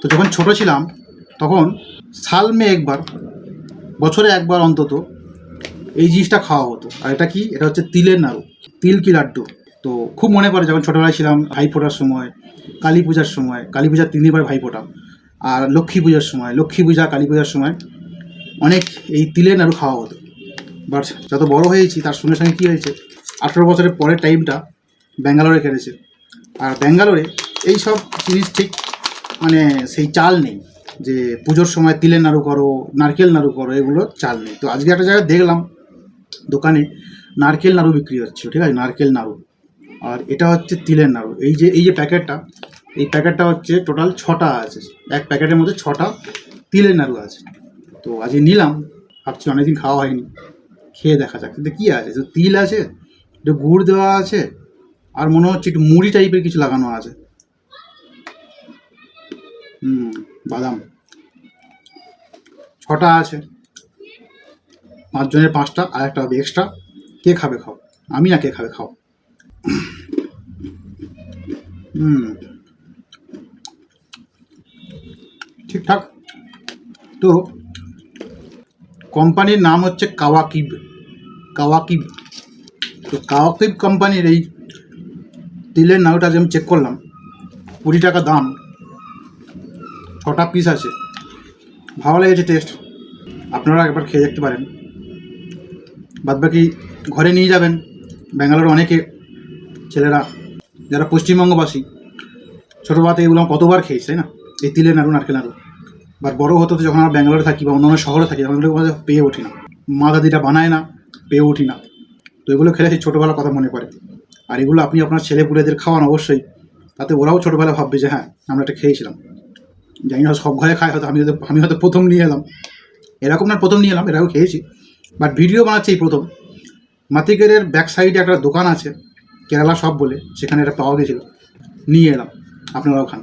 তো যখন ছোট ছিলাম তখন সাল মে একবার, বছরে একবার অন্তত এই জিনিসটা খাওয়া হতো। আর এটা কি, এটা হচ্ছে তিলের নাড়ু, তিল কি লাড্ডু। তো খুব মনে পড়ে যখন ছোটোবেলায় ছিলাম, ভাইফোঁটার সময়, কালী পূজার সময়, কালী পূজার 3 দিন পরে ভাইফোঁটা, আর লক্ষ্মী পূজার সময়, লক্ষ্মী পূজা কালী পূজার সময় অনেক এই তিলের নাড়ু খাওয়া হতো। বাট যত বড় হয়েছি তার সঙ্গে সঙ্গে কী হয়েছে, 18 বছরের পরের টাইমটা ব্যাঙ্গালোরে কেটেছে। আর ব্যাঙ্গালোরে এই সব জিনিস ঠিক মানে সেই চাল নেই যে পুজোর সময় তিলের নাড়ু করো, নারকেল নাড়ু করো, এগুলো চাল নেই। তো আজকে একটা জায়গায় দেখলাম দোকানে নারকেল নাড়ু বিক্রি হচ্ছে, ঠিক আছে, নারকেল নাড়ু। আর এটা হচ্ছে তিলের নাড়ু। এই যে প্যাকেটটা, এই প্যাকেটটা হচ্ছে টোটাল 6টা আছে, এক প্যাকেটের মধ্যে 6টা তিলের নাড়ু আছে। তো আজকে নিলাম, ভাবছি অনেকদিন খাওয়া হয়নি, খেয়ে দেখা যাক। কিন্তু কী আছে, তো তিল আছে, একটু গুড় দেওয়া আছে, আর মনে হচ্ছে একটু মুড়ি টাইপের কিছু লাগানো আছে। বাদাম 6টা আছে, 5 জনের 5টা, আর একটা হবে এক্সট্রা। কে খাবে খাও, আমি না কে খাবে খাও। ঠিকঠাক। তো কোম্পানির নাম হচ্ছে কাওয়াকিব। তো কাওয়াকিব কোম্পানির এই তিলের নাড়ুটা যে আমি চেক করলাম, 20 টাকা দাম, 6টা পিস আছে। ভালো লেগেছে টেস্ট, আপনারা একবার খেয়ে দেখতে পারেন। বাদবাকি ঘরে নিয়ে যাবেন। ব্যাঙ্গালোরে অনেকে ছেলেরা যারা পশ্চিমবঙ্গবাসী, ছোটোবেলাতে এগুলো কতবার খেয়েছে, তাই না, এই তিলের নাড়ু, নারকেল নাড়ু। বা বড় হতে হতে যখন আমরা ব্যাঙ্গালোরে থাকি বা অন্য শহরে থাকি, তখন এগুলো পেয়ে উঠি না, মা দাদিরা বানায় না, পেয়ে উঠি না। তো এগুলো খেলে সেই ছোটোবেলার কথা মনে পড়ে। আর এগুলো আপনি আপনার ছেলেপুলেদের খাওয়ান অবশ্যই, তাতে ওরাও ছোটোবেলা ভাববে যে হ্যাঁ আমরা এটা খেয়েছিলাম। জানি না সব ঘরে খায়, হয়তো আমি হয়তো প্রথম নিয়ে এলাম, এরকম না প্রথম নিয়ে এলাম, এরকম খেয়েছি, বাট ভিডিও বানাচ্ছি এই প্রথম। মাতিকেরের ব্যাক সাইডে একটা দোকান আছে কেরালা শপ বলে, সেখানে এটা পাওয়া গেছিলো, নিয়ে এলাম, আপনারাও খান।